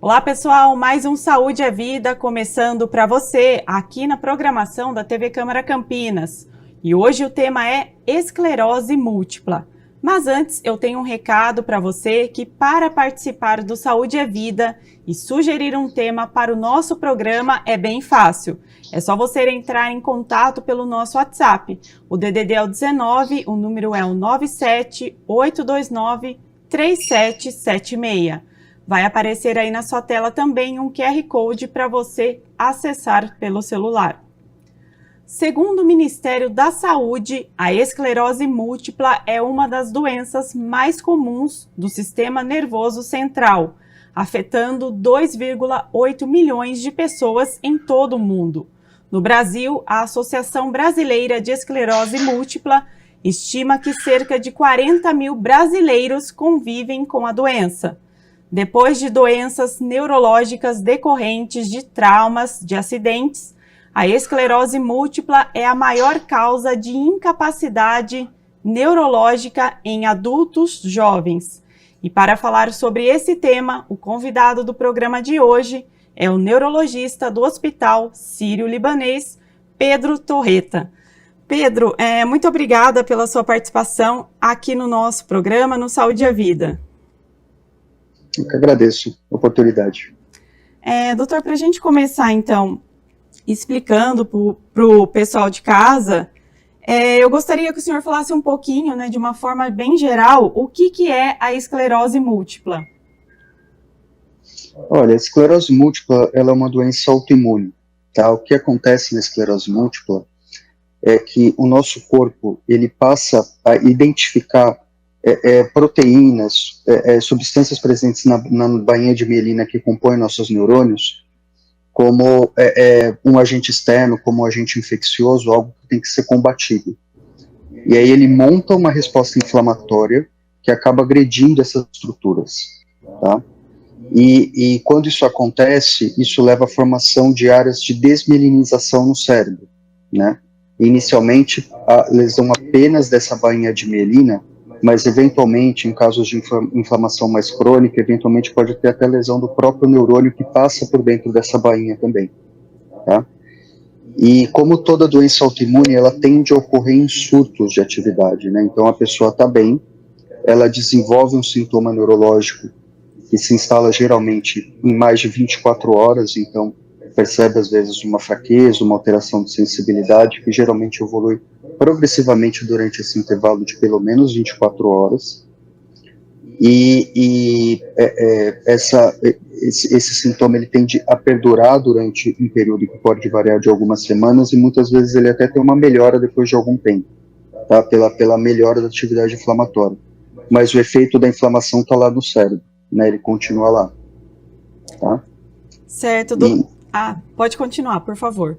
Olá pessoal, mais um Saúde é Vida começando para você aqui na programação da TV Câmara Campinas. E hoje o tema é esclerose múltipla. Mas antes eu tenho um recado para você que para participar do Saúde é Vida e sugerir um tema para o nosso programa é bem fácil. É só você entrar em contato pelo nosso WhatsApp. O DDD é o 19, o número é o 978293776. Vai aparecer aí na sua tela também um QR Code para você acessar pelo celular. Segundo o Ministério da Saúde, a esclerose múltipla é uma das doenças mais comuns do sistema nervoso central, afetando 2,8 milhões de pessoas em todo o mundo. No Brasil, a Associação Brasileira de Esclerose Múltipla estima que cerca de 40 mil brasileiros convivem com a doença. Depois de doenças neurológicas decorrentes de traumas, de acidentes, a esclerose múltipla é a maior causa de incapacidade neurológica em adultos jovens. E para falar sobre esse tema, o convidado do programa de hoje é o neurologista do Hospital Sírio-Libanês, Pedro Torreta. Pedro, muito obrigada pela sua participação aqui no nosso programa, no Saúde à Vida. Eu que agradeço a oportunidade. Doutor, para a gente começar, então, explicando para o pessoal de casa, eu gostaria que o senhor falasse um pouquinho, né, de uma forma bem geral, o que é a esclerose múltipla? Olha, a esclerose múltipla ela é uma doença autoimune. Tá? O que acontece na esclerose múltipla é que o nosso corpo ele passa a identificar proteínas, substâncias presentes na bainha de mielina que compõem nossos neurônios, como um agente externo, como um agente infeccioso, algo que tem que ser combatido. E aí ele monta uma resposta inflamatória que acaba agredindo essas estruturas. Tá? E quando isso acontece, isso leva à formação de áreas de desmielinização no cérebro. Né? Inicialmente, a lesão apenas dessa bainha de mielina, mas eventualmente, em casos de inflamação mais crônica, eventualmente pode ter até lesão do próprio neurônio que passa por dentro dessa bainha também, tá? E como toda doença autoimune, ela tende a ocorrer em surtos de atividade, né? Então a pessoa está bem, ela desenvolve um sintoma neurológico que se instala geralmente em mais de 24 horas, então percebe às vezes uma fraqueza, uma alteração de sensibilidade, que geralmente evolui progressivamente durante esse intervalo de pelo menos 24 horas, esse sintoma ele tende a perdurar durante um período que pode variar de algumas semanas, e muitas vezes ele até tem uma melhora depois de algum tempo, tá? pela melhora da atividade inflamatória, mas o efeito da inflamação está lá no cérebro, né? Ele continua lá. Tá? Certo, pode continuar, por favor.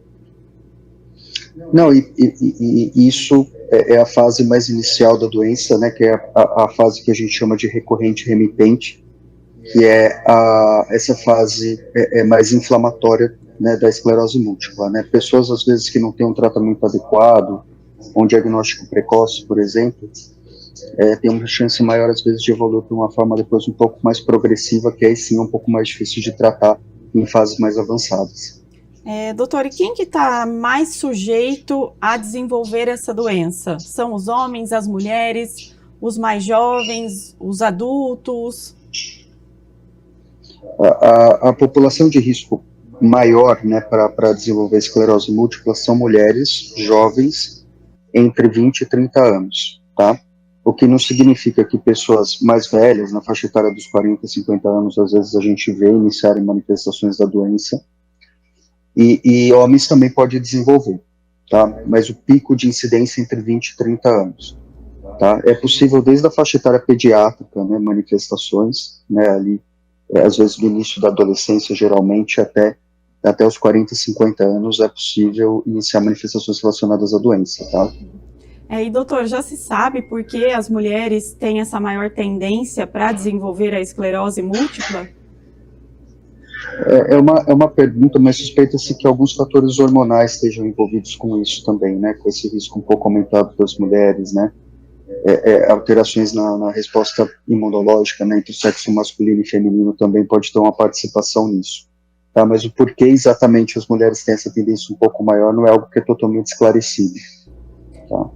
Não, isso é a fase mais inicial da doença, né, que é a fase que a gente chama de recorrente remitente, que é essa fase mais inflamatória, né, da esclerose múltipla. Né? Pessoas, às vezes, que não têm um tratamento adequado, um diagnóstico precoce, por exemplo, tem uma chance maior, às vezes, de evoluir para uma forma depois um pouco mais progressiva, que aí sim é um pouco mais difícil de tratar em fases mais avançadas. Doutor, e quem que está mais sujeito a desenvolver essa doença? São os homens, as mulheres, os mais jovens, os adultos? A população de risco maior, né, para desenvolver esclerose múltipla são mulheres jovens entre 20 e 30 anos, tá? O que não significa que pessoas mais velhas, na faixa etária dos 40, 50 anos, às vezes a gente vê iniciarem manifestações da doença, e homens também pode desenvolver, tá? Mas o pico de incidência é entre 20 e 30 anos, tá? É possível desde a faixa etária pediátrica, né, manifestações, né, ali, às vezes no início da adolescência, geralmente até os 40, 50 anos é possível iniciar manifestações relacionadas à doença, tá? E doutor, já se sabe por que as mulheres têm essa maior tendência para desenvolver a esclerose múltipla? É uma pergunta, mas suspeita-se que alguns fatores hormonais estejam envolvidos com isso também, né, com esse risco um pouco aumentado das mulheres, né. alterações na resposta imunológica, né, entre o sexo masculino e feminino também pode ter uma participação nisso. Tá? Mas o porquê exatamente as mulheres têm essa tendência um pouco maior não é algo que é totalmente esclarecido. Tá?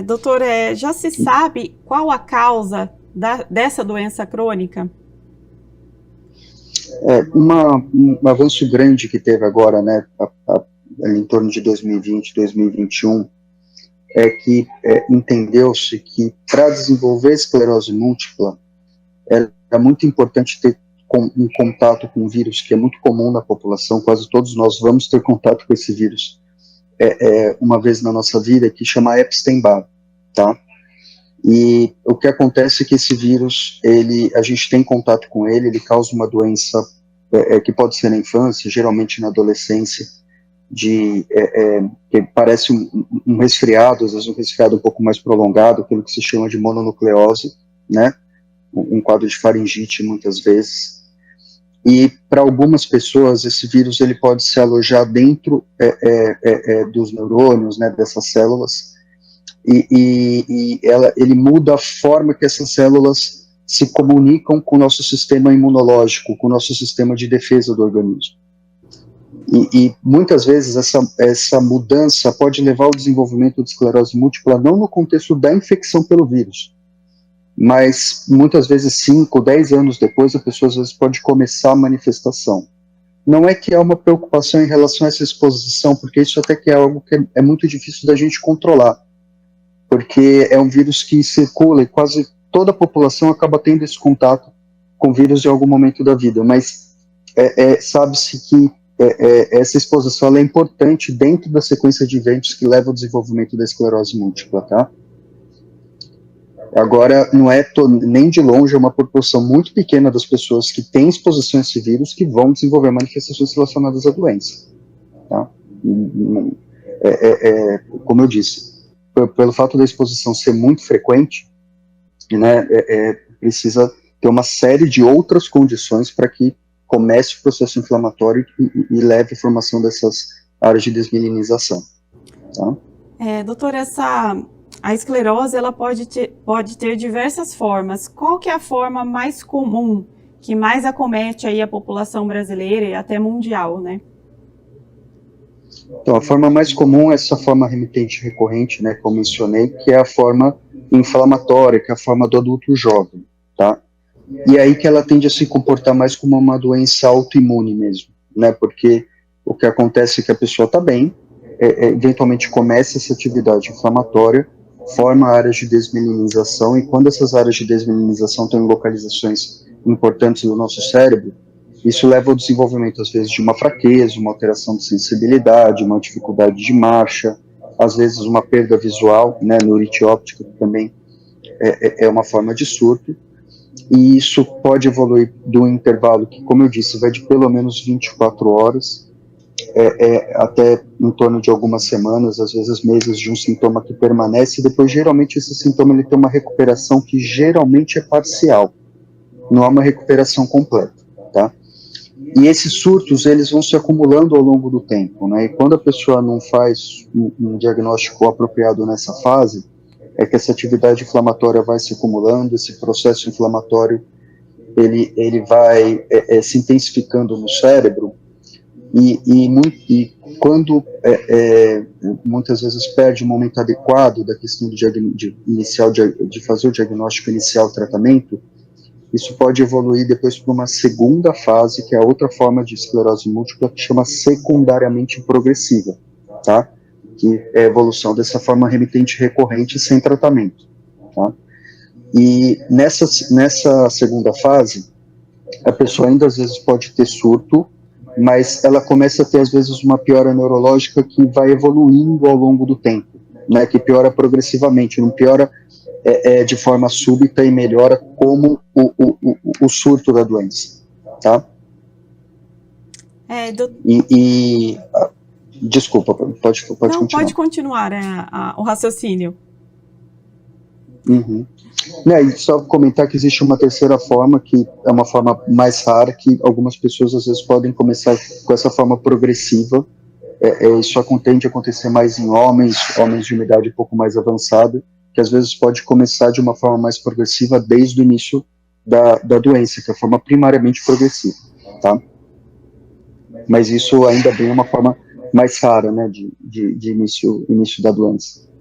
Doutor, já se sabe qual a causa dessa doença crônica? Um avanço grande que teve agora, né, em torno de 2020, 2021, é que entendeu-se que para desenvolver esclerose múltipla era muito importante ter um contato com um vírus que é muito comum na população, quase todos nós vamos ter contato com esse vírus uma vez na nossa vida, que chama Epstein-Barr, tá? E o que acontece é que esse vírus, a gente tem contato com ele causa uma doença que pode ser na infância, geralmente na adolescência, que parece um resfriado, às vezes um resfriado um pouco mais prolongado, aquilo que se chama de mononucleose, né? Um quadro de faringite muitas vezes. E para algumas pessoas esse vírus ele pode se alojar dentro dos neurônios, né, dessas células, e ele muda a forma que essas células se comunicam com o nosso sistema imunológico, com o nosso sistema de defesa do organismo. E muitas vezes essa mudança pode levar ao desenvolvimento de esclerose múltipla não no contexto da infecção pelo vírus, mas muitas vezes 5, 10 anos depois a pessoa às vezes pode começar a manifestação. Não é que há uma preocupação em relação a essa exposição, porque isso até que é algo que é muito difícil da gente controlar, porque é um vírus que circula e quase toda a população acaba tendo esse contato com o vírus em algum momento da vida, mas sabe-se que essa exposição é importante dentro da sequência de eventos que levam ao desenvolvimento da esclerose múltipla, tá? Agora, não é nem de longe uma proporção muito pequena das pessoas que têm exposição a esse vírus que vão desenvolver manifestações relacionadas à doença. Tá? Como eu disse, pelo fato da exposição ser muito frequente, né, precisa ter uma série de outras condições para que comece o processo inflamatório e leve à formação dessas áreas de desmielinização. Tá? Doutor, a esclerose ela pode ter diversas formas. Qual que é a forma mais comum, que mais acomete aí a população brasileira e até mundial, né? Então, a forma mais comum é essa forma remitente recorrente, né, como mencionei, que é a forma inflamatória, que é a forma do adulto jovem, tá? E aí que ela tende a se comportar mais como uma doença autoimune mesmo, né, porque o que acontece é que a pessoa está bem, eventualmente começa essa atividade inflamatória, forma áreas de desmielinização, e quando essas áreas de desmielinização têm localizações importantes do nosso cérebro, isso leva ao desenvolvimento, às vezes, de uma fraqueza, uma alteração de sensibilidade, uma dificuldade de marcha, às vezes uma perda visual, né, neurite óptica, que também é uma forma de surto, e isso pode evoluir de um intervalo que, como eu disse, vai de pelo menos 24 horas, até em torno de algumas semanas, às vezes meses, de um sintoma que permanece, e depois, geralmente, esse sintoma ele tem uma recuperação que geralmente é parcial, não há uma recuperação completa, tá? E esses surtos, eles vão se acumulando ao longo do tempo, né? E quando a pessoa não faz um diagnóstico apropriado nessa fase, é que essa atividade inflamatória vai se acumulando, esse processo inflamatório, ele vai se intensificando no cérebro, e quando muitas vezes perde o momento adequado da questão de fazer o diagnóstico inicial, o tratamento, isso pode evoluir depois para uma segunda fase, que é a outra forma de esclerose múltipla, que chama secundariamente progressiva, tá? Que é a evolução dessa forma remitente recorrente sem tratamento, tá? E nessa segunda fase, a pessoa ainda às vezes pode ter surto, mas ela começa a ter às vezes uma piora neurológica que vai evoluindo ao longo do tempo, né? Que piora progressivamente, não piora de forma súbita e melhora como o surto da doença, tá? Desculpa, pode continuar. Pode continuar o raciocínio. Uhum. E só comentar que existe uma terceira forma, que é uma forma mais rara, que algumas pessoas às vezes podem começar com essa forma progressiva. Isso tende a acontecer mais em homens de uma idade um pouco mais avançada, que às vezes pode começar de uma forma mais progressiva desde o início da doença, que é a forma primariamente progressiva, tá? Mas isso ainda bem é uma forma mais rara, né, de início da doença.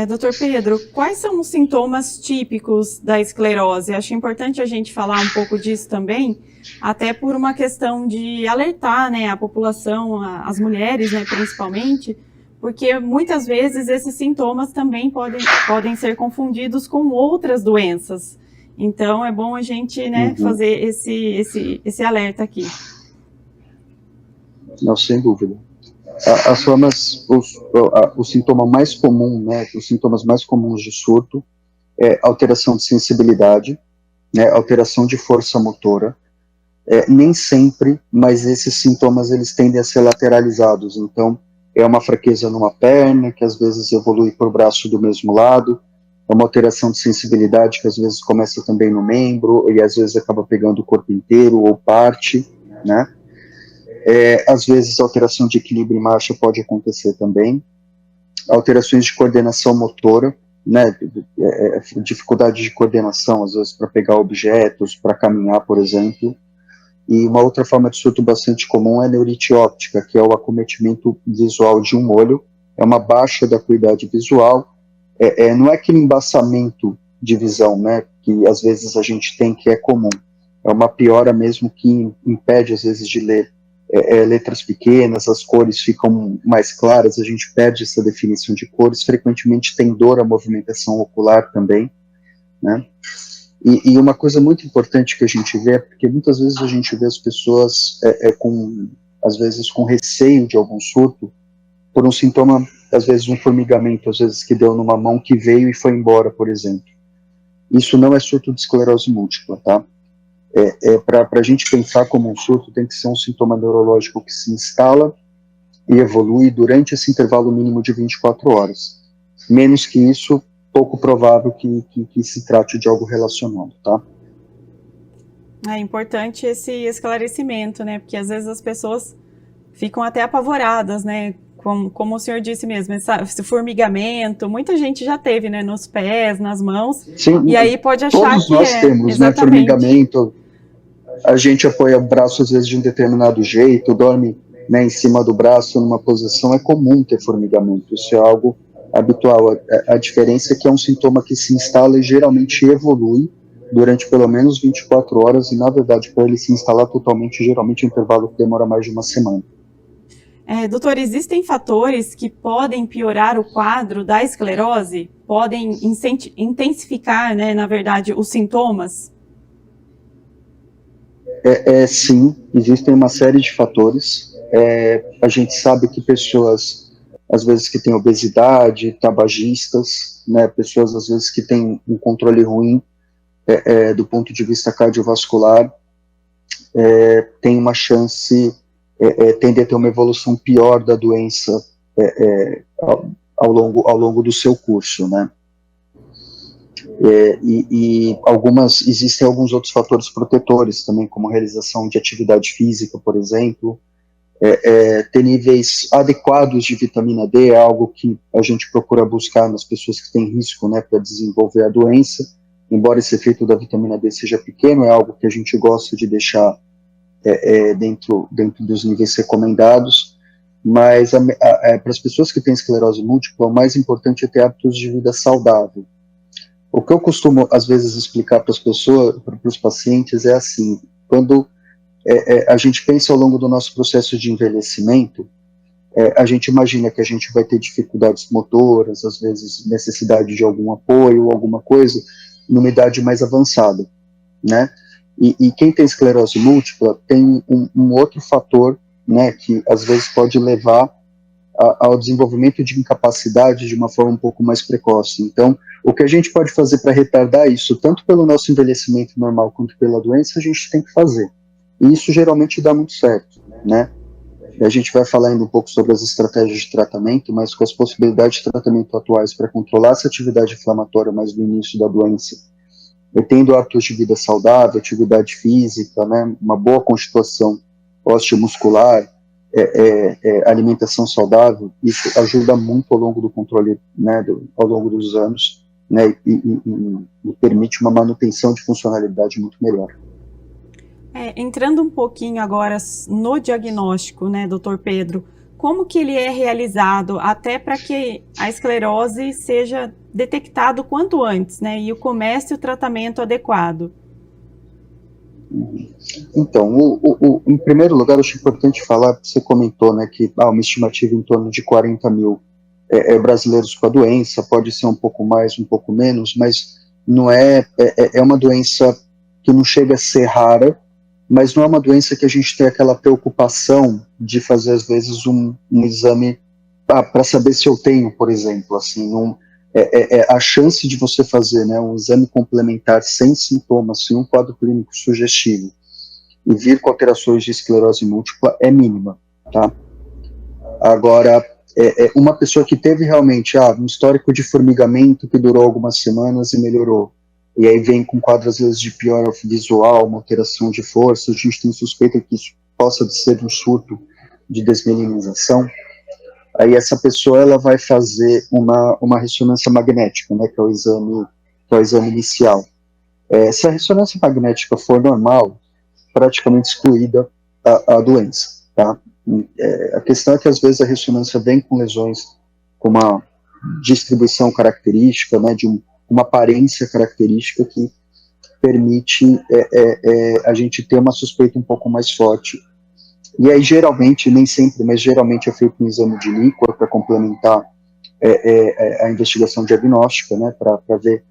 Doutor Pedro, quais são os sintomas típicos da esclerose? Acho importante a gente falar um pouco disso também, até por uma questão de alertar, né, a população, as mulheres, né, principalmente, porque muitas vezes esses sintomas também podem ser confundidos com outras doenças. Então, é bom a gente, né, fazer esse alerta aqui. Não, sem dúvida. As formas, o sintoma mais comum, né, os sintomas mais comuns de surto é alteração de sensibilidade, né, alteração de força motora. Nem sempre, mas esses sintomas eles tendem a ser lateralizados. Então, é uma fraqueza numa perna, que às vezes evolui para o braço do mesmo lado, é uma alteração de sensibilidade que às vezes começa também no membro e às vezes acaba pegando o corpo inteiro ou parte, né? Às vezes alteração de equilíbrio e marcha pode acontecer também, alterações de coordenação motora, né, dificuldade de coordenação, às vezes para pegar objetos, para caminhar, por exemplo. E uma outra forma de surto bastante comum é a neurite óptica, que é o acometimento visual de um olho, é uma baixa da acuidade visual, não é aquele embaçamento de visão, né, que às vezes a gente tem que é comum, é uma piora mesmo que impede às vezes de ler letras pequenas, as cores ficam mais claras, a gente perde essa definição de cores, frequentemente tem dor à movimentação ocular também, né? E uma coisa muito importante que a gente vê é porque muitas vezes a gente vê as pessoas às vezes com receio de algum surto, por um sintoma, às vezes um formigamento, às vezes que deu numa mão que veio e foi embora, por exemplo. Isso não é surto de esclerose múltipla, tá? Para a gente pensar como um surto, tem que ser um sintoma neurológico que se instala e evolui durante esse intervalo mínimo de 24 horas. Menos que isso, pouco provável que se trate de algo relacionado, tá? É importante esse esclarecimento, né? Porque às vezes as pessoas ficam até apavoradas, né? Como o senhor disse mesmo, esse formigamento, muita gente já teve, né? Nos pés, nas mãos. Sim, e aí pode achar todos que nós temos, exatamente, né? Formigamento, a gente apoia o braço às vezes de um determinado jeito, dorme, né, em cima do braço numa posição, é comum ter formigamento, isso é algo habitual. A diferença é que é um sintoma que se instala e geralmente evolui durante pelo menos 24 horas, e na verdade para ele se instalar totalmente, geralmente é um intervalo que demora mais de uma semana. Doutor, existem fatores que podem piorar o quadro da esclerose? Podem intensificar, né, na verdade, os sintomas? Sim, existem uma série de fatores. A gente sabe que pessoas, às vezes, que têm obesidade, tabagistas, né, pessoas, às vezes, que têm um controle ruim do ponto de vista cardiovascular, tem uma chance, tende a ter uma evolução pior da doença ao longo do seu curso, né? Existem alguns outros fatores protetores também, como realização de atividade física, por exemplo. Ter níveis adequados de vitamina D é algo que a gente procura buscar nas pessoas que têm risco, né, para desenvolver a doença. Embora esse efeito da vitamina D seja pequeno, é algo que a gente gosta de deixar dentro dos níveis recomendados. Mas para as pessoas que têm esclerose múltipla, o mais importante é ter hábitos de vida saudável. O que eu costumo, às vezes, explicar para as pessoas, para os pacientes, é assim: quando a gente pensa ao longo do nosso processo de envelhecimento, a gente imagina que a gente vai ter dificuldades motoras, às vezes necessidade de algum apoio, alguma coisa, numa idade mais avançada, né? E quem tem esclerose múltipla tem um outro fator, né, que às vezes pode levar ao desenvolvimento de incapacidade de uma forma um pouco mais precoce. Então, o que a gente pode fazer para retardar isso, tanto pelo nosso envelhecimento normal quanto pela doença, a gente tem que fazer. E isso geralmente dá muito certo, né? E a gente vai falar ainda um pouco sobre as estratégias de tratamento, mas com as possibilidades de tratamento atuais para controlar essa atividade inflamatória mais no início da doença, tendo hábitos de vida saudável, atividade física, né, uma boa constituição osteomuscular, alimentação saudável, isso ajuda muito ao longo do controle, né, ao longo dos anos, né, e permite uma manutenção de funcionalidade muito melhor. Entrando um pouquinho agora no diagnóstico, né, doutor Pedro, como que ele é realizado até para que a esclerose seja detectado quanto antes, né, e comece o tratamento adequado? Então, em primeiro lugar, eu acho importante falar, você comentou, né, que há uma estimativa em torno de 40 mil brasileiros com a doença, pode ser um pouco mais, um pouco menos, mas não é uma doença que não chega a ser rara, mas não é uma doença que a gente tem aquela preocupação de fazer, às vezes, um exame para saber se eu tenho, por exemplo, assim, a chance de você fazer, né, um exame complementar sem sintomas, sem um quadro clínico sugestivo, e vir com alterações de esclerose múltipla é mínima, tá? Agora, uma pessoa que teve realmente um histórico de formigamento que durou algumas semanas e melhorou, e aí vem com quadros, às vezes, de pior visual, uma alteração de força, a gente tem suspeita que isso possa ser um surto de desmelinização, aí essa pessoa ela vai fazer uma ressonância magnética, né, que é o exame inicial. Se a ressonância magnética for normal, praticamente excluída a doença, tá? A questão é que às vezes a ressonância vem com lesões com uma distribuição característica, né, de uma aparência característica que permite a gente ter uma suspeita um pouco mais forte. E aí geralmente, nem sempre, mas geralmente é feito um exame de líquor para complementar a investigação diagnóstica, né, para ver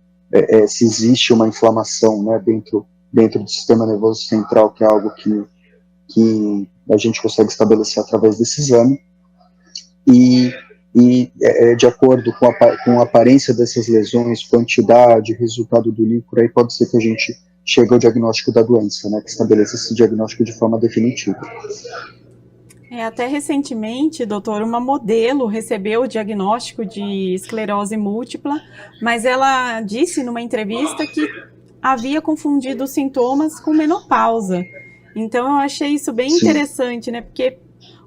se existe uma inflamação, né, dentro do sistema nervoso central, que é algo que a gente consegue estabelecer através desse exame, e de acordo com a aparência dessas lesões, quantidade, resultado do líquor, aí pode ser que a gente chegue ao diagnóstico da doença, né, que estabeleça esse diagnóstico de forma definitiva. Até recentemente, doutor, uma modelo recebeu o diagnóstico de esclerose múltipla, mas ela disse numa entrevista que havia confundido os sintomas com menopausa. Então eu achei isso bem interessante, né? Porque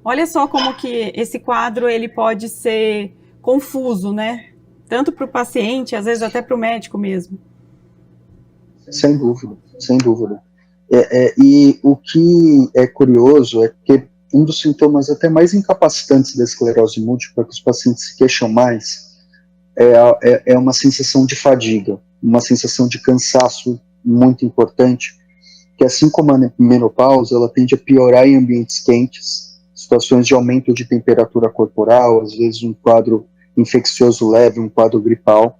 olha só como que esse quadro ele pode ser confuso, né? Tanto para o paciente, às vezes até para o médico mesmo. Sem dúvida, sem dúvida. E o que é curioso é que um dos sintomas até mais incapacitantes da esclerose múltipla, que os pacientes se queixam mais, é uma sensação de fadiga, uma sensação de cansaço muito importante, que assim como a menopausa, ela tende a piorar em ambientes quentes, situações de aumento de temperatura corporal, às vezes um quadro infeccioso leve, um quadro gripal.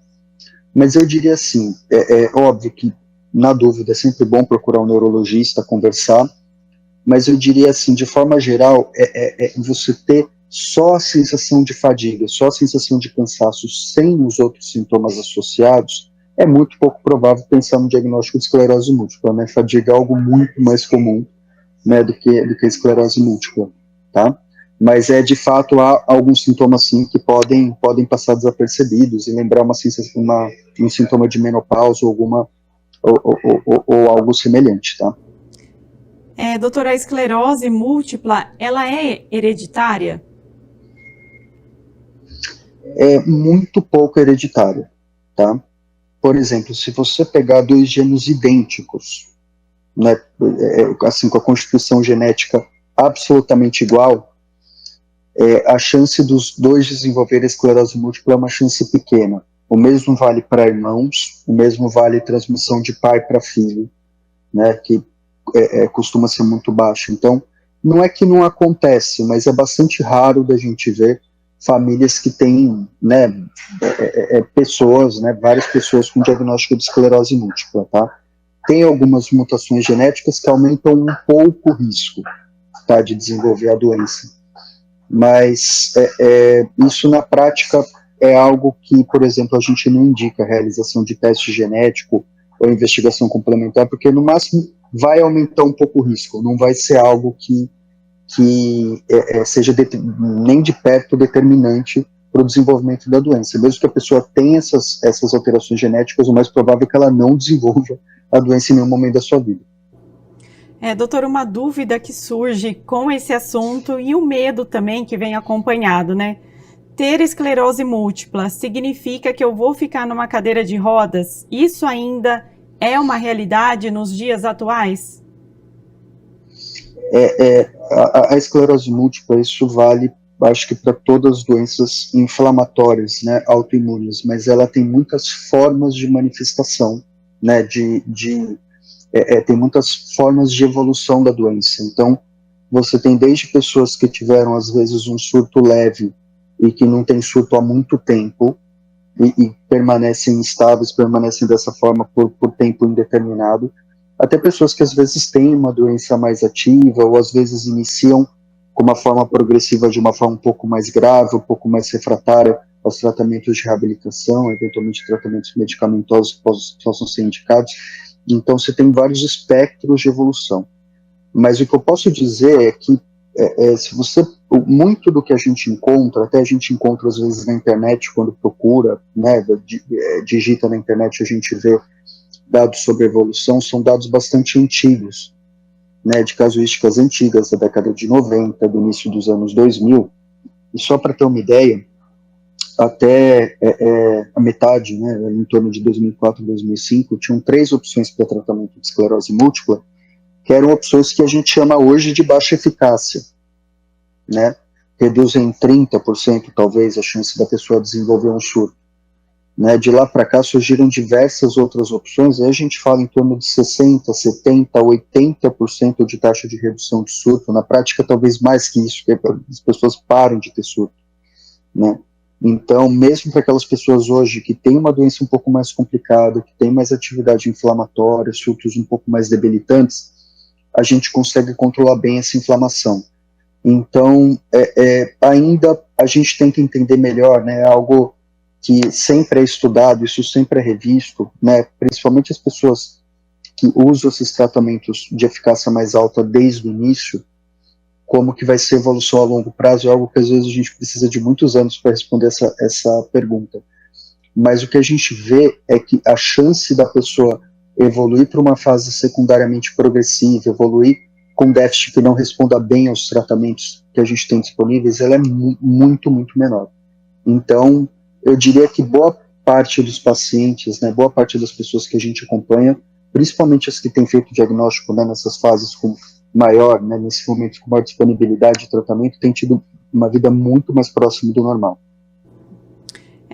Mas eu diria assim, é óbvio que, na dúvida, é sempre bom procurar um neurologista, conversar, mas eu diria assim, de forma geral, você ter só a sensação de fadiga, só a sensação de cansaço, sem os outros sintomas associados, é muito pouco provável pensar no diagnóstico de esclerose múltipla, né? Fadiga é algo muito mais comum, né, do que a esclerose múltipla, tá? Mas de fato, há alguns sintomas, sim, que podem passar desapercebidos e lembrar um sintoma de menopausa ou algo semelhante, tá? Doutora, a esclerose múltipla, ela é hereditária? É muito pouco hereditária, tá? Por exemplo, se você pegar dois gêmeos idênticos, né, assim, com a constituição genética absolutamente igual, a chance dos dois desenvolverem esclerose múltipla é uma chance pequena. O mesmo vale para irmãos, o mesmo vale transmissão de pai para filho, né, que costuma ser muito baixo. Então, não é que não acontece, mas é bastante raro da gente ver famílias que têm, né, pessoas, né, várias pessoas com diagnóstico de esclerose múltipla, tá? Tem algumas mutações genéticas que aumentam um pouco o risco, tá, de desenvolver a doença. Mas isso na prática é algo que, por exemplo, a gente não indica a realização de teste genético ou investigação complementar, porque no máximo vai aumentar um pouco o risco, não vai ser algo que seja nem de perto determinante para o desenvolvimento da doença. Mesmo que a pessoa tenha essas alterações genéticas, o mais provável é que ela não desenvolva a doença em nenhum momento da sua vida. Doutor, uma dúvida que surge com esse assunto e o medo também que vem acompanhado, né? ter esclerose múltipla significa que eu vou ficar numa cadeira de rodas? Isso ainda é uma realidade nos dias atuais? A esclerose múltipla, isso vale, acho que para todas as doenças inflamatórias, né, autoimunes, mas ela tem muitas formas de manifestação, né, tem muitas formas de evolução da doença. Então, você tem desde pessoas que tiveram, às vezes, um surto leve e que não tem surto há muito tempo e permanecem estáveis, permanecem dessa forma por tempo indeterminado, até pessoas que às vezes têm uma doença mais ativa ou às vezes iniciam com uma forma progressiva de uma forma um pouco mais grave, um pouco mais refratária aos tratamentos de reabilitação, eventualmente tratamentos medicamentosos que possam ser indicados. Então, você tem vários espectros de evolução. Mas o que eu posso dizer é que se você, muito do que a gente encontra, até a gente encontra às vezes na internet quando procura, né, digita na internet, a gente vê dados sobre evolução, são dados bastante antigos, né, de casuísticas antigas, da década de 90, do início dos anos 2000, e só para ter uma ideia, até a metade, né, em torno de 2004, 2005, tinham 3 opções para tratamento de esclerose múltipla, que eram opções que a gente chama hoje de baixa eficácia, né? Reduzem em 30%, talvez, a chance da pessoa desenvolver um surto. Né? De lá para cá surgiram diversas outras opções, aí a gente fala em torno de 60%, 70%, 80% de taxa de redução de surto, na prática talvez mais que isso, porque as pessoas param de ter surto, né? Então, mesmo para aquelas pessoas hoje que têm uma doença um pouco mais complicada, que têm mais atividade inflamatória, surtos um pouco mais debilitantes, a gente consegue controlar bem essa inflamação. Então, ainda a gente tem que entender melhor, né, algo que sempre é estudado, isso sempre é revisto, né, principalmente as pessoas que usam esses tratamentos de eficácia mais alta desde o início, como que vai ser a evolução a longo prazo, é algo que às vezes a gente precisa de muitos anos para responder essa pergunta. Mas o que a gente vê é que a chance da pessoa evoluir para uma fase secundariamente progressiva, evoluir com déficit que não responda bem aos tratamentos que a gente tem disponíveis, ela é muito, muito menor. Então, eu diria que boa parte dos pacientes, né, boa parte das pessoas que a gente acompanha, principalmente as que têm feito diagnóstico, né, nessas fases com maior, né, nesse momento com maior disponibilidade de tratamento, têm tido uma vida muito mais próxima do normal.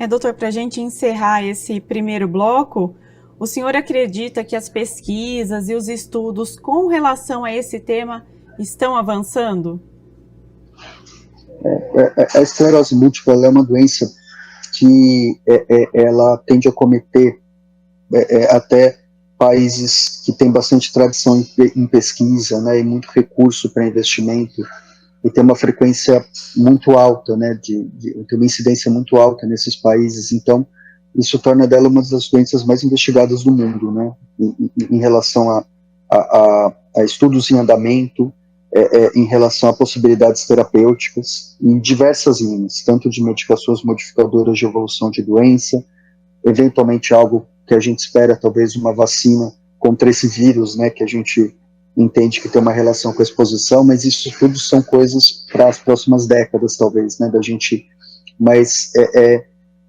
Doutor, para a gente encerrar esse primeiro bloco, o senhor acredita que as pesquisas e os estudos com relação a esse tema estão avançando? A esclerose múltipla é uma doença que ela tende a cometer até países que têm bastante tradição em pesquisa, né, e muito recurso para investimento, e tem uma frequência muito alta, né, tem uma incidência muito alta nesses países. Então, isso torna dela uma das doenças mais investigadas do mundo, né, em relação a estudos em andamento, em relação a possibilidades terapêuticas, em diversas linhas, tanto de medicações modificadoras de evolução de doença, eventualmente algo que a gente espera, talvez uma vacina contra esse vírus, né, que a gente entende que tem uma relação com a exposição, mas isso tudo são coisas para as próximas décadas, talvez, né, da gente, mas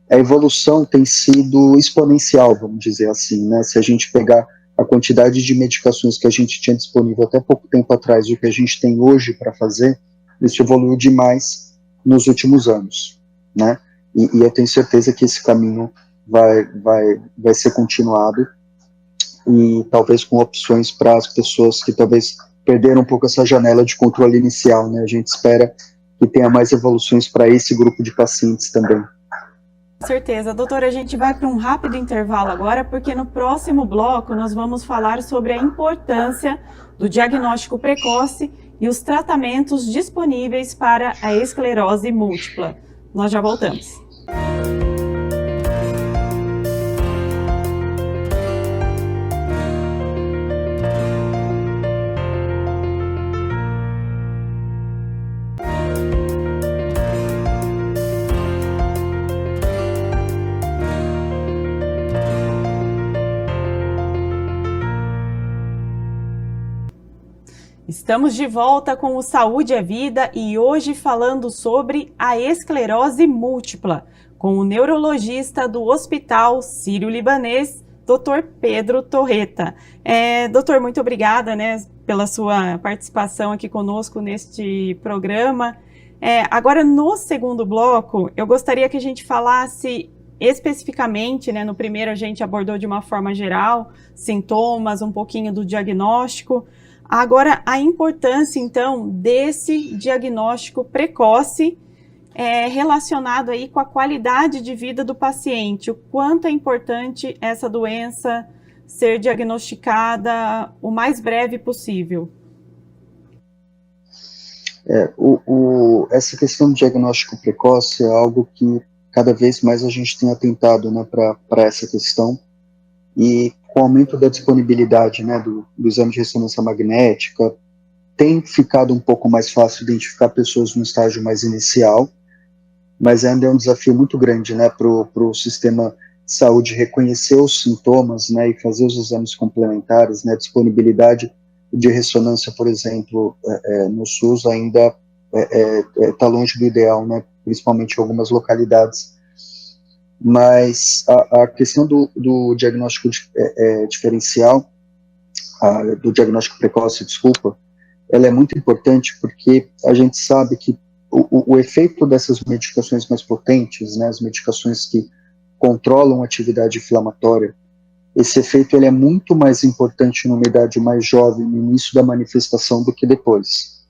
a evolução tem sido exponencial, vamos dizer assim, né, se a gente pegar a quantidade de medicações que a gente tinha disponível até pouco tempo atrás e o que a gente tem hoje para fazer, isso evoluiu demais nos últimos anos, né, e eu tenho certeza que esse caminho vai ser continuado, e talvez com opções para as pessoas que talvez perderam um pouco essa janela de controle inicial, né? A gente espera que tenha mais evoluções para esse grupo de pacientes também. Com certeza. Doutora, a gente vai para um rápido intervalo agora, porque no próximo bloco nós vamos falar sobre a importância do diagnóstico precoce e os tratamentos disponíveis para a esclerose múltipla. Nós já voltamos. Estamos de volta com o Saúde é Vida e hoje falando sobre a esclerose múltipla, com o neurologista do Hospital Sírio-Libanês, Dr. Pedro Torreta. Doutor, muito obrigada, pela sua participação aqui conosco neste programa. Agora, no segundo bloco, eu gostaria que a gente falasse especificamente, no primeiro a gente abordou de uma forma geral, sintomas, um pouquinho do diagnóstico. Agora, a importância, então, desse diagnóstico precoce relacionado aí com a qualidade de vida do paciente. O quanto é importante essa doença ser diagnosticada o mais breve possível. Essa questão do diagnóstico precoce é algo que cada vez mais a gente tem atentado, para essa questão, e com o aumento da disponibilidade, do exame de ressonância magnética, tem ficado um pouco mais fácil identificar pessoas no estágio mais inicial, mas ainda é um desafio muito grande, para o sistema de saúde reconhecer os sintomas, e fazer os exames complementares, a disponibilidade de ressonância, por exemplo, no SUS ainda está longe do ideal, principalmente em algumas localidades. Mas a questão do diagnóstico diferencial, do diagnóstico precoce, ela é muito importante porque a gente sabe que o efeito dessas medicações mais potentes, as medicações que controlam a atividade inflamatória, esse efeito ele é muito mais importante numa idade mais jovem, no início da manifestação, do que depois.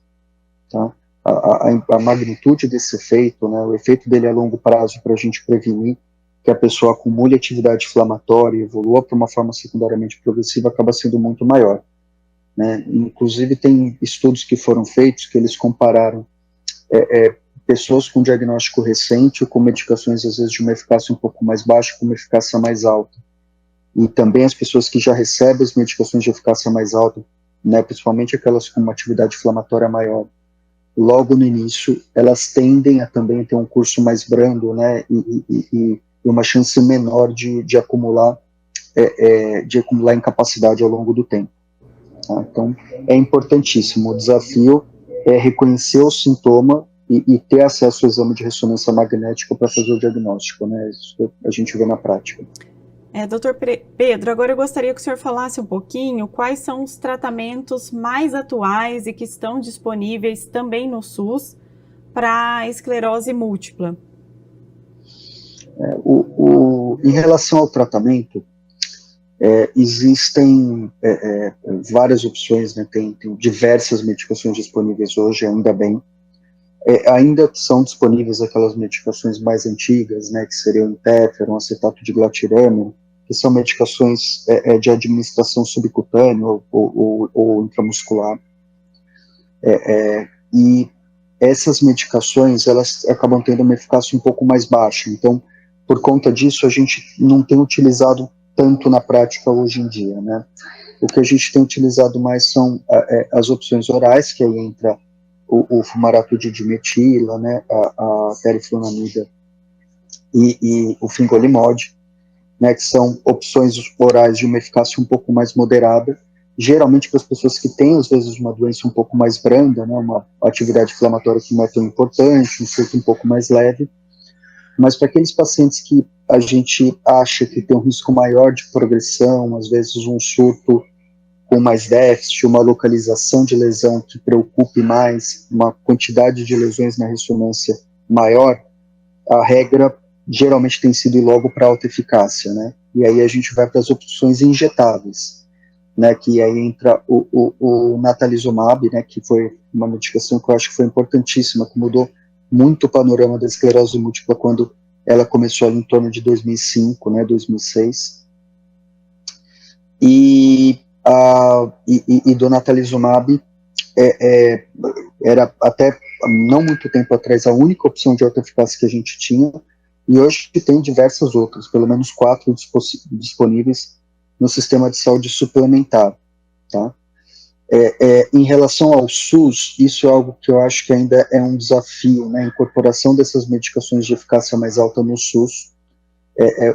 Tá? A magnitude desse efeito, o efeito dele a longo prazo para a gente prevenir que a pessoa acumule atividade inflamatória e evolua para uma forma secundariamente progressiva, acaba sendo muito maior. Inclusive, tem estudos que foram feitos que eles compararam pessoas com diagnóstico recente com medicações, às vezes, de uma eficácia um pouco mais baixa com uma eficácia mais alta. E também as pessoas que já recebem as medicações de eficácia mais alta, principalmente aquelas com uma atividade inflamatória maior, logo no início, elas tendem a também ter um curso mais brando, e uma chance menor de acumular incapacidade ao longo do tempo. Tá? Então, é importantíssimo. O desafio é reconhecer o sintoma e ter acesso ao exame de ressonância magnética para fazer o diagnóstico. Isso que a gente vê na prática. Doutor Pedro, agora eu gostaria que o senhor falasse um pouquinho quais são os tratamentos mais atuais e que estão disponíveis também no SUS para a esclerose múltipla. Em relação ao tratamento, existem várias opções, tem diversas medicações disponíveis hoje, ainda bem. Ainda são disponíveis aquelas medicações mais antigas, que seriam interferon, acetato de glatirâmino, que são medicações de administração subcutânea ou intramuscular. E essas medicações, elas acabam tendo uma eficácia um pouco mais baixa. Então, por conta disso, a gente não tem utilizado tanto na prática hoje em dia. O que a gente tem utilizado mais são as opções orais, que aí entra o fumarato de dimetila, a teriflunomida e o fingolimod, que são opções orais de uma eficácia um pouco mais moderada, geralmente para as pessoas que têm, às vezes, uma doença um pouco mais branda, uma atividade inflamatória que não é tão importante, um surto um pouco mais leve, mas para aqueles pacientes que a gente acha que tem um risco maior de progressão, às vezes um surto com mais déficit, uma localização de lesão que preocupe mais, uma quantidade de lesões na ressonância maior, a regra geralmente tem sido ir logo para alta eficácia, E aí a gente vai para as opções injetáveis, Que aí entra o natalizumab, que foi uma medicação que eu acho que foi importantíssima, que mudou muito o panorama da esclerose múltipla quando ela começou ali em torno de 2005, 2006. E do natalizumab era até não muito tempo atrás a única opção de alta eficácia que a gente tinha, e hoje tem diversas outras, pelo menos 4 disponíveis no sistema de saúde suplementar, tá? Em relação ao SUS, isso é algo que eu acho que ainda é um desafio, a incorporação dessas medicações de eficácia mais alta no SUS.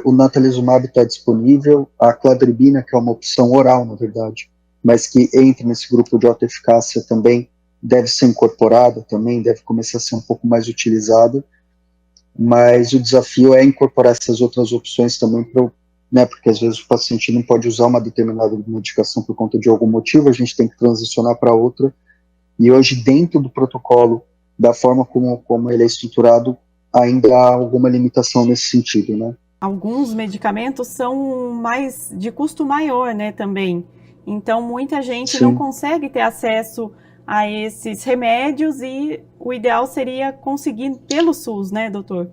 O natalizumab está disponível, a cladribina, que é uma opção oral, na verdade, mas que entre nesse grupo de alta eficácia também deve ser incorporada, também deve começar a ser um pouco mais utilizada, mas o desafio é incorporar essas outras opções também, né, porque às vezes o paciente não pode usar uma determinada medicação por conta de algum motivo, a gente tem que transicionar para outra, e hoje dentro do protocolo, da forma como ele é estruturado, ainda há alguma limitação nesse sentido, né? Alguns medicamentos são mais de custo maior, né, também. Então, muita gente não consegue ter acesso a esses remédios e o ideal seria conseguir pelo SUS, né, doutor?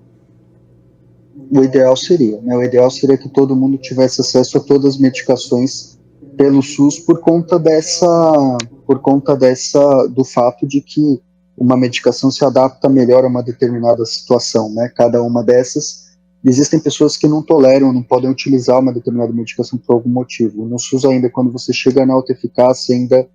O ideal seria, né? O ideal seria que todo mundo tivesse acesso a todas as medicações pelo SUS do fato de que uma medicação se adapta melhor a uma determinada situação, né? Cada uma dessas, existem pessoas que não toleram, não podem utilizar uma determinada medicação por algum motivo. No SUS ainda, quando você chega na alta eficácia, ainda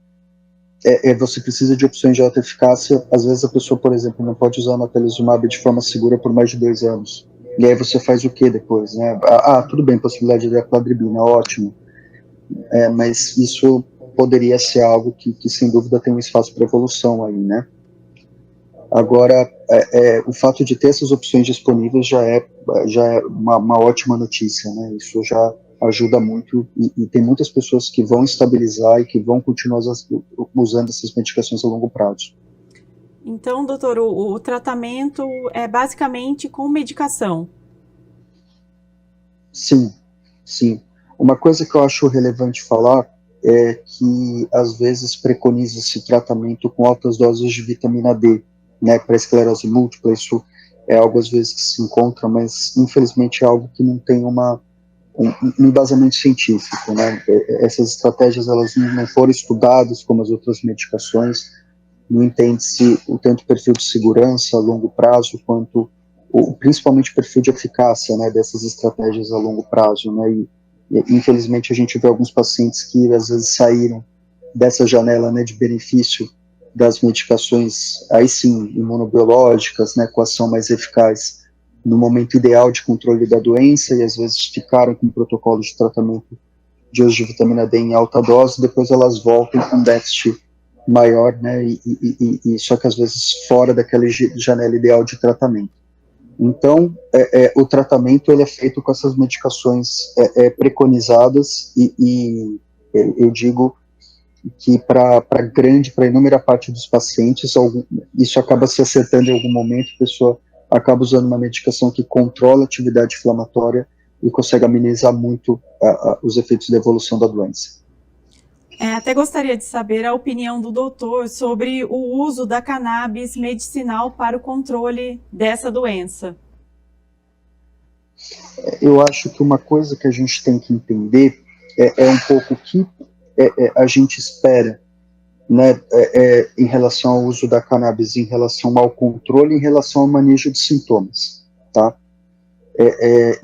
você precisa de opções de alta eficácia. Às vezes a pessoa, por exemplo, não pode usar natalizumab de forma segura por mais de 2 anos. E aí você faz o que depois, né? Tudo bem, possibilidade de acladribina, ótimo. Mas isso poderia ser algo que sem dúvida tem um espaço para evolução aí, né? Agora, o fato de ter essas opções disponíveis já é uma ótima notícia, né? Isso já ajuda muito e tem muitas pessoas que vão estabilizar e que vão continuar usando essas medicações a longo prazo. Então, doutor, o tratamento é basicamente com medicação? Sim, sim. Uma coisa que eu acho relevante falar é que às vezes preconiza-se tratamento com altas doses de vitamina D, né, para esclerose múltipla. Isso é algo às vezes que se encontra, mas infelizmente é algo que não tem um embasamento científico, né? Essas estratégias elas não foram estudadas como as outras medicações, não entende-se o tanto perfil de segurança a longo prazo quanto principalmente o perfil de eficácia, né, dessas estratégias a longo prazo, né? E infelizmente a gente vê alguns pacientes que às vezes saíram dessa janela, né, de benefício das medicações, aí sim, imunobiológicas, né, com ação mais eficaz no momento ideal de controle da doença, e às vezes ficaram com protocolo de tratamento de uso de vitamina D em alta dose, depois elas voltam com déficit maior, né, e só que às vezes fora daquela janela ideal de tratamento. Então, o tratamento ele é feito com essas medicações preconizadas e eu digo que para inúmera parte dos pacientes, isso acaba se acertando em algum momento, a pessoa acaba usando uma medicação que controla a atividade inflamatória e consegue amenizar muito os efeitos da evolução da doença. Até gostaria de saber a opinião do doutor sobre o uso da cannabis medicinal para o controle dessa doença. Eu acho que uma coisa que a gente tem que entender é um pouco o que a gente espera, né, em relação ao uso da cannabis, em relação ao controle, em relação ao manejo de sintomas, tá?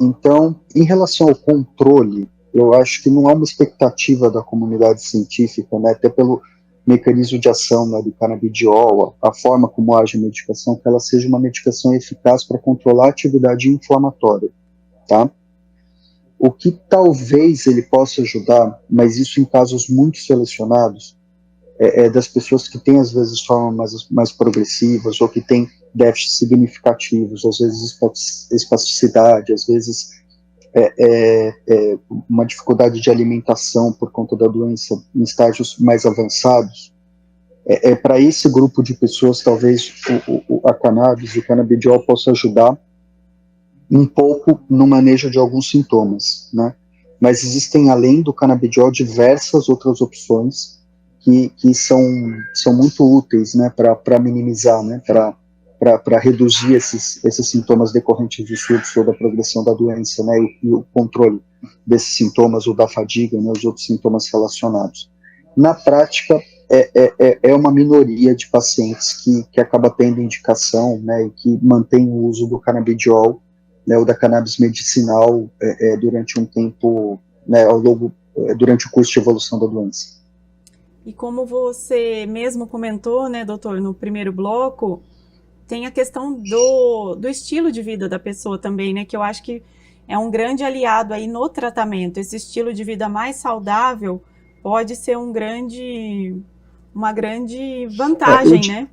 Então, em relação ao controle, eu acho que não há uma expectativa da comunidade científica, né, até pelo mecanismo de ação, né, do canabidiol, a forma como age a medicação, que ela seja uma medicação eficaz para controlar a atividade inflamatória, tá? O que talvez ele possa ajudar, mas isso em casos muito selecionados, das pessoas que têm às vezes formas mais progressivas ou que têm déficits significativos, às vezes espasticidade, às vezes uma dificuldade de alimentação por conta da doença em estágios mais avançados. Para esse grupo de pessoas, talvez a cannabis, o canabidiol possa ajudar um pouco no manejo de alguns sintomas, né? Mas existem, além do canabidiol, diversas outras opções que são muito úteis, né, para minimizar, né, para reduzir esses sintomas decorrentes do surto ou da progressão da doença, né, e o controle desses sintomas ou da fadiga, né, os outros sintomas relacionados. Na prática, é uma minoria de pacientes que acaba tendo indicação, né, e que mantém o uso do canabidiol, né, ou da cannabis medicinal durante um tempo, né, durante o curso de evolução da doença. E como você mesmo comentou, né, doutor, no primeiro bloco, tem a questão do estilo de vida da pessoa também, né, que eu acho que é um grande aliado aí no tratamento. Esse estilo de vida mais saudável pode ser uma grande vantagem, né?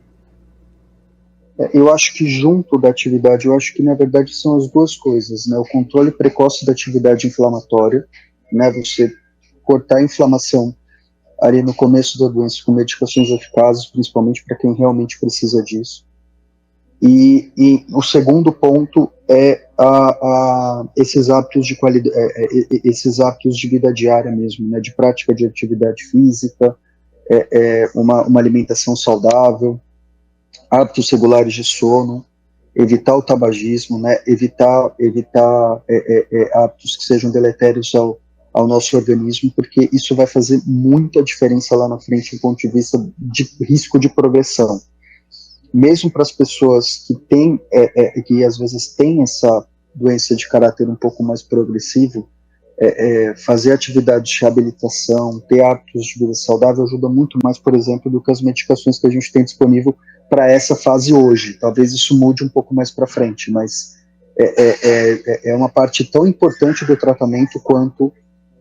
Eu acho que junto da atividade, eu acho que na verdade são as duas coisas, né? O controle precoce da atividade inflamatória, né? Você cortar a inflamação ali no começo da doença com medicações eficazes, principalmente para quem realmente precisa disso. E o segundo ponto é esses hábitos de qualidade, esses hábitos de vida diária mesmo, né? De prática de atividade física, uma alimentação saudável, hábitos regulares de sono, evitar o tabagismo, né, evitar hábitos que sejam deletérios ao nosso organismo, porque isso vai fazer muita diferença lá na frente do ponto de vista de risco de progressão. Mesmo para as pessoas que têm, que às vezes têm essa doença de caráter um pouco mais progressivo, fazer atividade de reabilitação, ter hábitos de vida saudável ajuda muito mais, por exemplo, do que as medicações que a gente tem disponível para essa fase hoje. Talvez isso mude um pouco mais para frente, mas é uma parte tão importante do tratamento quanto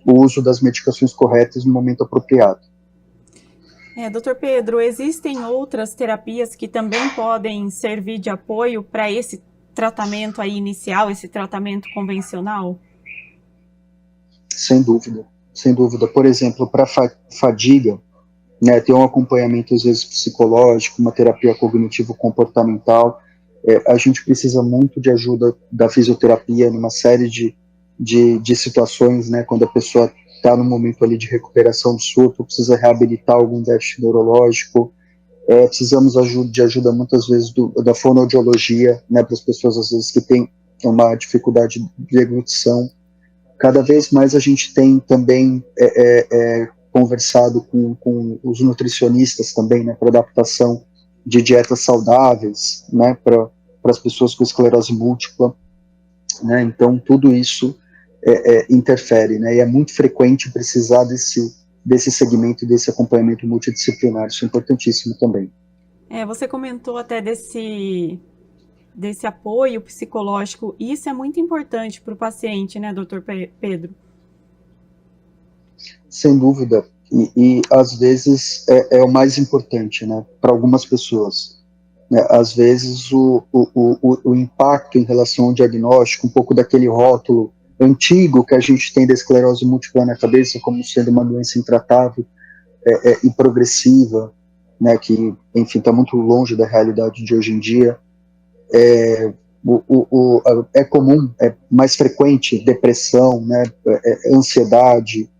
o uso das medicações corretas no momento apropriado. Doutor Pedro, existem outras terapias que também podem servir de apoio para esse tratamento aí inicial, esse tratamento convencional? Sem dúvida, sem dúvida. Por exemplo, para fadiga, né, ter um acompanhamento às vezes psicológico, uma terapia cognitivo-comportamental, a gente precisa muito de ajuda da fisioterapia numa série de situações, né, quando a pessoa está no momento ali de recuperação do surto, precisa reabilitar algum déficit neurológico, precisamos de ajuda muitas vezes da fonoaudiologia, né, para as pessoas às vezes que têm uma dificuldade de deglutição. Cada vez mais a gente tem também conversado com os nutricionistas também, né, para adaptação de dietas saudáveis, né, para as pessoas com esclerose múltipla, né, então tudo isso interfere, né, e é muito frequente precisar desse segmento, desse acompanhamento multidisciplinar, isso é importantíssimo também. Você comentou até desse apoio psicológico, isso é muito importante para o paciente, né, doutor Pedro? Sem dúvida, e às vezes é o mais importante, né, para algumas pessoas. Né, às vezes o impacto em relação ao diagnóstico, um pouco daquele rótulo antigo que a gente tem da esclerose múltipla na cabeça como sendo uma doença intratável e progressiva, né, que, enfim, está muito longe da realidade de hoje em dia. É comum, é mais frequente depressão, né, ansiedade,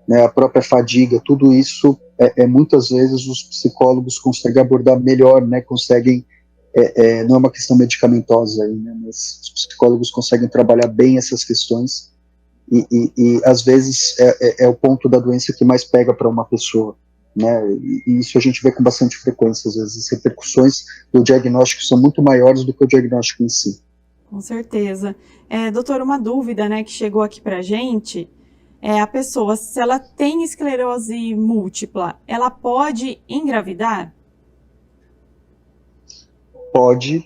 né, a própria fadiga, tudo isso muitas vezes os psicólogos conseguem abordar melhor, né, conseguem, não é uma questão medicamentosa aí, né, mas os psicólogos conseguem trabalhar bem essas questões e às vezes é o ponto da doença que mais pega para uma pessoa, né, e isso a gente vê com bastante frequência, às vezes as repercussões do diagnóstico são muito maiores do que o diagnóstico em si. Com certeza. Doutor, uma dúvida, né, que chegou aqui para a gente, a pessoa, se ela tem esclerose múltipla, ela pode engravidar? Pode,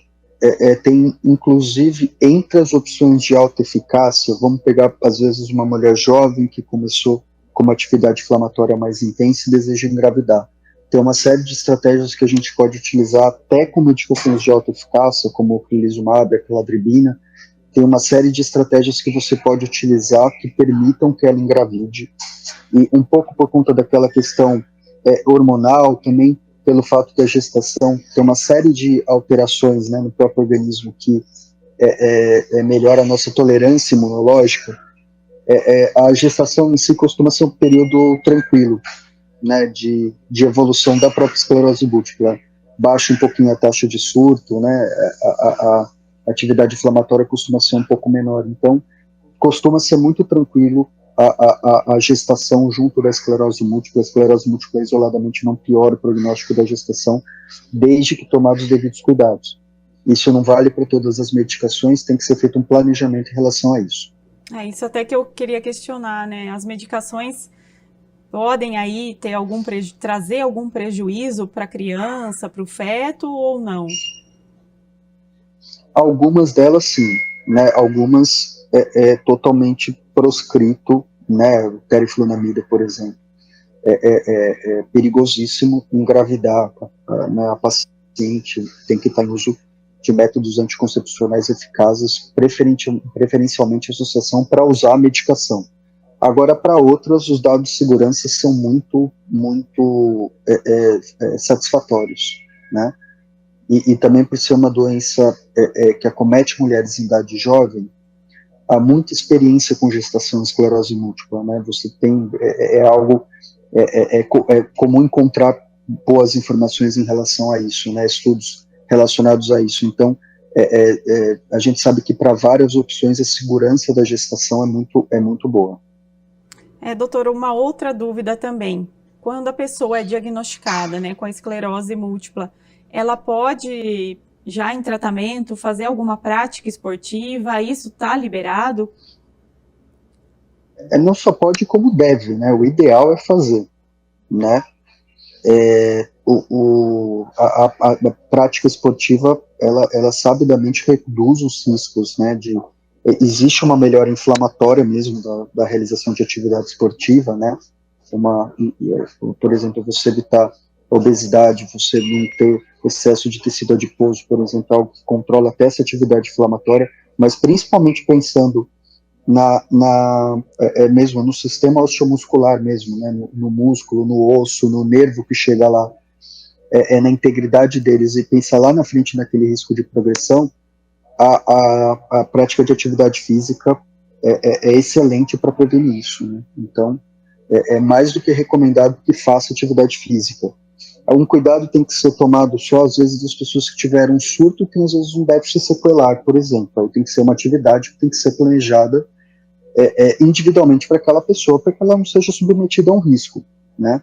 tem inclusive entre as opções de alta eficácia, vamos pegar às vezes uma mulher jovem que começou com uma atividade inflamatória mais intensa e deseja engravidar. Tem uma série de estratégias que a gente pode utilizar até com medicações de alta eficácia, como o clelizumab, a cladribina. Tem uma série de estratégias que você pode utilizar que permitam que ela engravide. E um pouco por conta daquela questão hormonal, também pelo fato da gestação ter uma série de alterações, né, no próprio organismo que melhora a nossa tolerância imunológica, a gestação em si costuma ser um período tranquilo, né, de evolução da própria esclerose múltipla. Baixa um pouquinho a taxa de surto, né, a atividade inflamatória costuma ser um pouco menor. Então, costuma ser muito tranquilo a gestação junto da esclerose múltipla. A esclerose múltipla isoladamente não piora o prognóstico da gestação, desde que tomados os devidos cuidados. Isso não vale para todas as medicações, tem que ser feito um planejamento em relação a isso. Isso até que eu queria questionar, né? As medicações podem aí ter trazer algum prejuízo para a criança, para o feto ou não? Algumas delas sim, né? Algumas totalmente proscrito, né? Teriflunomida, por exemplo. é perigosíssimo engravidar, né, a paciente tem que estar em uso de métodos anticoncepcionais eficazes, preferencialmente associação para usar a medicação. Agora, para outras, os dados de segurança são muito satisfatórios, né? E também por ser uma doença que acomete mulheres em idade jovem, há muita experiência com gestação e esclerose múltipla, né? Você tem, algo, é comum encontrar boas informações em relação a isso, né? Estudos relacionados a isso. Então, a gente sabe que para várias opções a segurança da gestação é muito boa. Doutora, uma outra dúvida também. Quando a pessoa é diagnosticada, né, com a esclerose múltipla, ela pode, já em tratamento, fazer alguma prática esportiva? Isso está liberado? Não só pode, como deve, né? O ideal é fazer, né? A prática esportiva, ela sabidamente reduz os riscos, né? Existe uma melhora inflamatória mesmo da realização de atividade esportiva, né? Por exemplo, você evitar obesidade, você não ter excesso de tecido adiposo, por exemplo, algo que controla até essa atividade inflamatória, mas principalmente pensando mesmo no sistema osteomuscular mesmo, né, no músculo, no osso, no nervo que chega lá, na integridade deles, e pensar lá na frente naquele risco de progressão, a prática de atividade física é excelente para prevenir isso, né? Então, é mais do que recomendado que faça atividade física. Um cuidado tem que ser tomado só, às vezes, das pessoas que tiveram um surto, tem, às vezes, um déficit sequelar, por exemplo. Aí tem que ser uma atividade que tem que ser planejada individualmente para aquela pessoa, para que ela não seja submetida a um risco, né?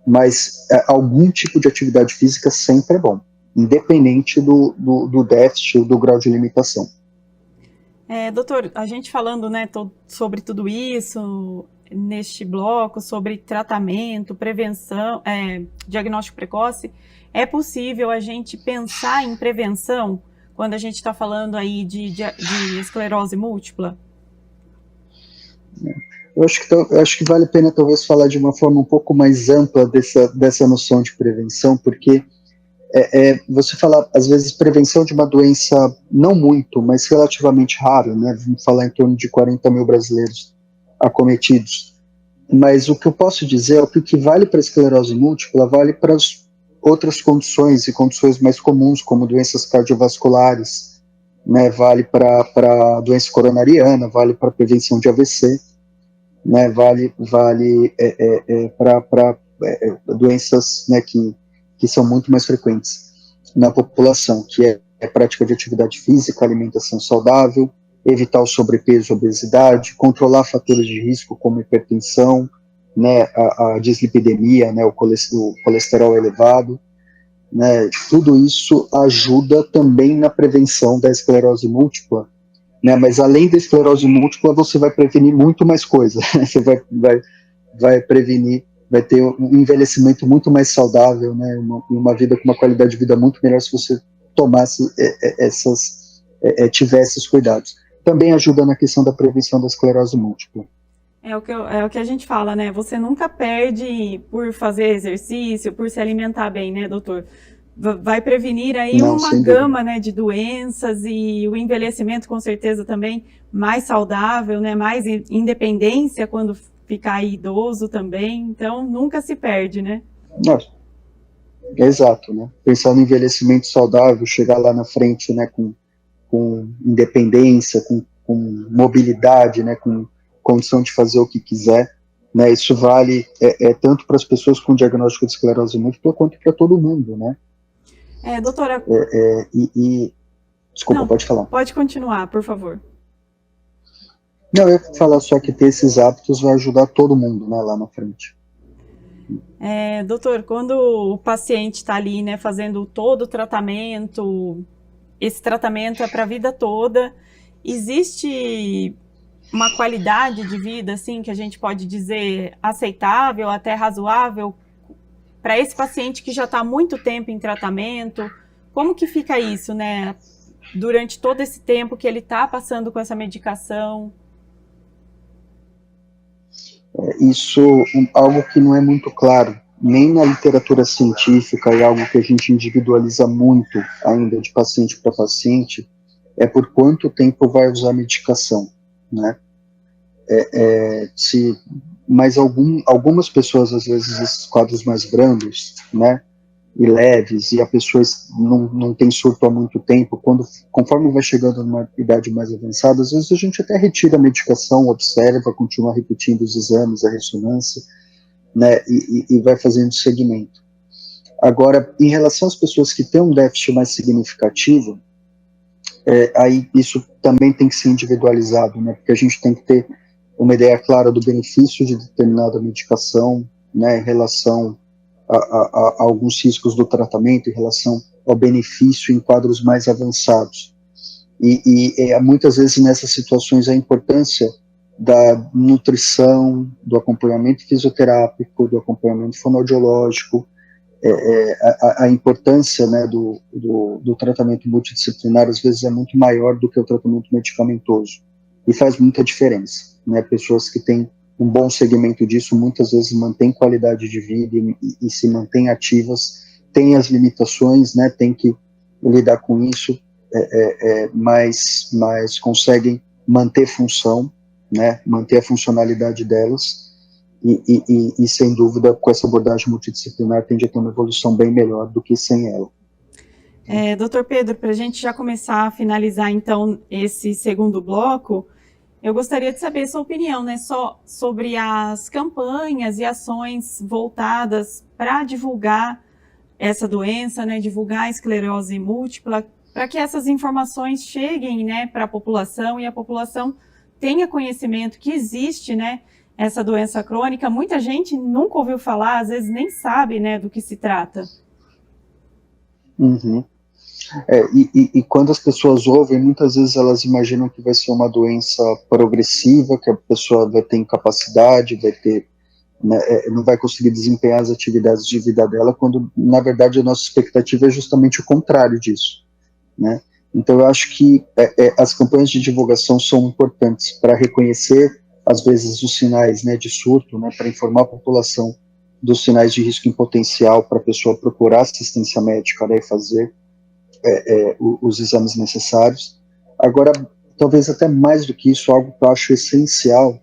Mas algum tipo de atividade física sempre é bom, independente do déficit ou do grau de limitação. Doutor, a gente falando, né, sobre tudo isso neste bloco, sobre tratamento, prevenção, diagnóstico precoce, é possível a gente pensar em prevenção quando a gente está falando aí de esclerose múltipla? Eu acho que vale a pena talvez falar de uma forma um pouco mais ampla dessa noção de prevenção, porque você fala, às vezes, prevenção de uma doença não muito, mas relativamente rara, né? Vamos falar em torno de 40 mil brasileiros acometidos. Mas o que eu posso dizer é que o que vale para a esclerose múltipla vale para as outras condições e condições mais comuns, como doenças cardiovasculares, né? Vale para doença coronariana, vale para prevenção de AVC, né? Vale para doenças, né, que são muito mais frequentes na população, que é a prática de atividade física, alimentação saudável, evitar o sobrepeso, obesidade, controlar fatores de risco como hipertensão, né, a dislipidemia, né, o colesterol elevado, né, tudo isso ajuda também na prevenção da esclerose múltipla, né, mas além da esclerose múltipla, você vai prevenir muito mais coisas, você vai prevenir, vai ter um envelhecimento muito mais saudável, né, uma vida com uma qualidade de vida muito melhor se você tomasse tivesse esses cuidados. Também ajuda na questão da prevenção da esclerose múltipla. É o que a gente fala, né? Você nunca perde por fazer exercício, por se alimentar bem, né, doutor? Vai prevenir aí uma gama, né, de doenças, e o envelhecimento com certeza também mais saudável, né? Mais independência quando ficar idoso também. Então, nunca se perde, né? Nossa. Exato, né? Pensar no envelhecimento saudável, chegar lá na frente, né, com independência, com mobilidade, né, com condição de fazer o que quiser, né? Isso vale tanto para as pessoas com diagnóstico de esclerose múltipla quanto para todo mundo, né? Doutora. Desculpa, não, pode falar. Pode continuar, por favor. Não, eu ia falar só que ter esses hábitos vai ajudar todo mundo, né, lá na frente. Doutor, quando o paciente está ali, né, fazendo todo o tratamento, esse tratamento é para a vida toda, existe uma qualidade de vida, assim, que a gente pode dizer aceitável, até razoável, para esse paciente que já está há muito tempo em tratamento? Como que fica isso, né, durante todo esse tempo que ele está passando com essa medicação? Isso algo que não é muito claro, nem na literatura científica, é algo que a gente individualiza muito ainda de paciente para paciente, é por quanto tempo vai usar a medicação, né? Mas algumas pessoas, às vezes, esses quadros mais brandos, né, e leves, e a pessoa não tem surto há muito tempo, conforme vai chegando numa idade mais avançada, às vezes a gente até retira a medicação, observa, continua repetindo os exames, a ressonância, né, e vai fazendo segmento. Agora, em relação às pessoas que têm um déficit mais significativo, aí isso também tem que ser individualizado, né, porque a gente tem que ter uma ideia clara do benefício de determinada medicação, né, em relação a alguns riscos do tratamento, em relação ao benefício em quadros mais avançados. E muitas vezes nessas situações a importância da nutrição, do acompanhamento fisioterápico, do acompanhamento fonoaudiológico, a importância, né, do tratamento multidisciplinar às vezes é muito maior do que o tratamento medicamentoso, e faz muita diferença, né? Pessoas que têm um bom segmento disso muitas vezes mantêm qualidade de vida e se mantêm ativas, têm as limitações, né, tem que lidar com isso, mas conseguem manter função, né, manter a funcionalidade delas, e sem dúvida, com essa abordagem multidisciplinar, tende a ter uma evolução bem melhor do que sem ela. Doutor Pedro, para a gente já começar a finalizar, então, esse segundo bloco, eu gostaria de saber sua opinião, né, sobre as campanhas e ações voltadas para divulgar essa doença, né, divulgar a esclerose múltipla, para que essas informações cheguem, né, para a população e a população tenha conhecimento que existe, né, essa doença crônica. Muita gente nunca ouviu falar, às vezes nem sabe, né, do que se trata. Uhum. E quando as pessoas ouvem, muitas vezes elas imaginam que vai ser uma doença progressiva, que a pessoa vai ter incapacidade, vai ter, né, não vai conseguir desempenhar as atividades de vida dela, quando na verdade a nossa expectativa é justamente o contrário disso, né? Então eu acho que as campanhas de divulgação são importantes para reconhecer às vezes os sinais, né, de surto, né, para informar a população dos sinais de risco em potencial, para a pessoa procurar assistência médica, né, e fazer os exames necessários. Agora, talvez até mais do que isso, algo que eu acho essencial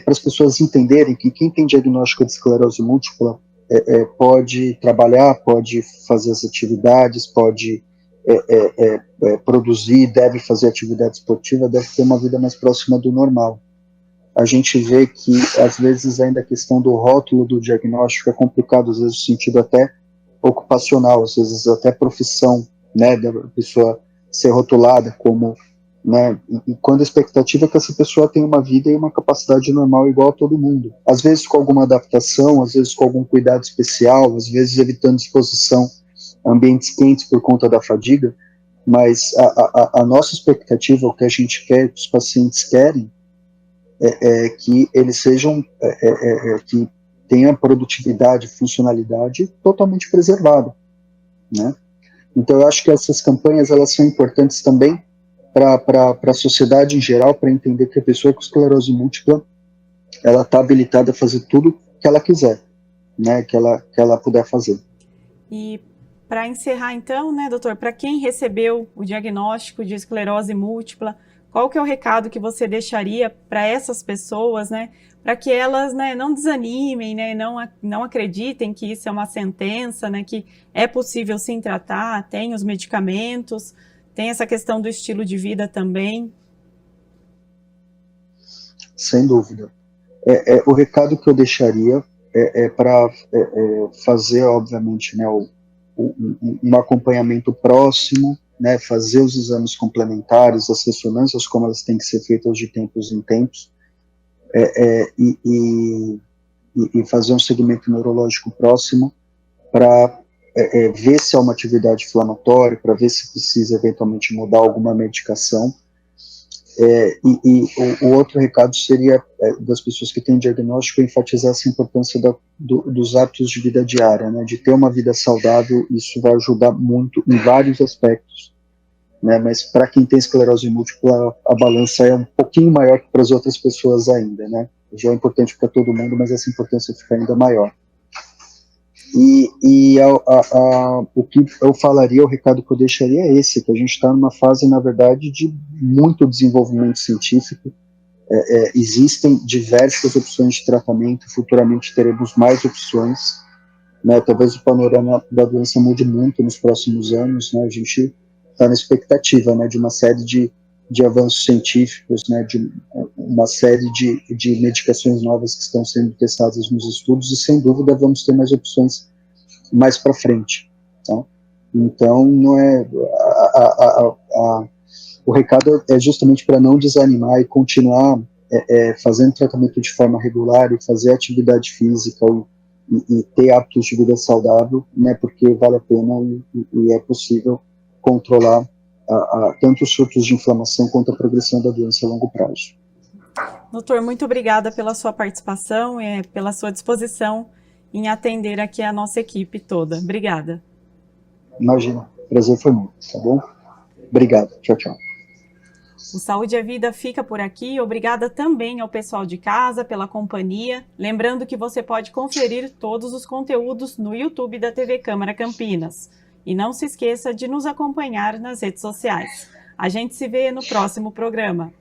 para as pessoas entenderem que quem tem diagnóstico de esclerose múltipla pode trabalhar, pode fazer as atividades, pode produzir, deve fazer atividade esportiva, deve ter uma vida mais próxima do normal. A gente vê que, às vezes, ainda a questão do rótulo do diagnóstico é complicado, às vezes, no sentido até ocupacional, às vezes até profissão, né, da pessoa ser rotulada como, né, e quando a expectativa é que essa pessoa tenha uma vida e uma capacidade normal igual a todo mundo, às vezes com alguma adaptação, às vezes com algum cuidado especial, às vezes evitando exposição a ambientes quentes por conta da fadiga, mas a nossa expectativa, o que a gente quer, que os pacientes querem, que eles sejam, que tenha produtividade, funcionalidade totalmente preservada, né? Então eu acho que essas campanhas elas são importantes também para a sociedade em geral, para entender que a pessoa com esclerose múltipla ela está habilitada a fazer tudo que ela quiser, né? Que ela puder fazer. E para encerrar então, né, doutor, para quem recebeu o diagnóstico de esclerose múltipla, qual que é o recado que você deixaria para essas pessoas, né, para que elas, né, não desanimem, né, não acreditem que isso é uma sentença, né, que é possível sim tratar, tem os medicamentos, tem essa questão do estilo de vida também? Sem dúvida. O recado que eu deixaria para fazer, obviamente, né, um acompanhamento próximo, né, fazer os exames complementares, as ressonâncias, como elas têm que ser feitas de tempos em tempos, e fazer um segmento neurológico próximo para ver se há uma atividade inflamatória, para ver se precisa eventualmente mudar alguma medicação. O outro recado seria das pessoas que têm diagnóstico enfatizar essa importância dos hábitos de vida diária, né, de ter uma vida saudável. Isso vai ajudar muito em vários aspectos, né, mas para quem tem esclerose múltipla a balança é um pouquinho maior que para as outras pessoas ainda, né, já é importante para todo mundo, mas essa importância fica ainda maior. O que eu falaria, o recado que eu deixaria é esse, que a gente está numa fase, na verdade, de muito desenvolvimento científico. Existem diversas opções de tratamento, futuramente teremos mais opções, né? Talvez o panorama da doença mude muito nos próximos anos, né? A gente está na expectativa, né, de uma série de avanços científicos, né, de uma série de medicações novas que estão sendo testadas nos estudos, e sem dúvida vamos ter mais opções mais para frente, tá? Então, não é o recado é justamente para não desanimar e continuar fazendo tratamento de forma regular e fazer atividade física e ter hábitos de vida saudável, né, porque vale a pena e é possível controlar tanto os surtos de inflamação quanto a progressão da doença a longo prazo. Doutor, muito obrigada pela sua participação e pela sua disposição em atender aqui a nossa equipe toda. Obrigada. Imagina, o prazer foi muito, tá bom? Obrigado, tchau, tchau. O Saúde é Vida fica por aqui. Obrigada também ao pessoal de casa pela companhia. Lembrando que você pode conferir todos os conteúdos no YouTube da TV Câmara Campinas. E não se esqueça de nos acompanhar nas redes sociais. A gente se vê no próximo programa.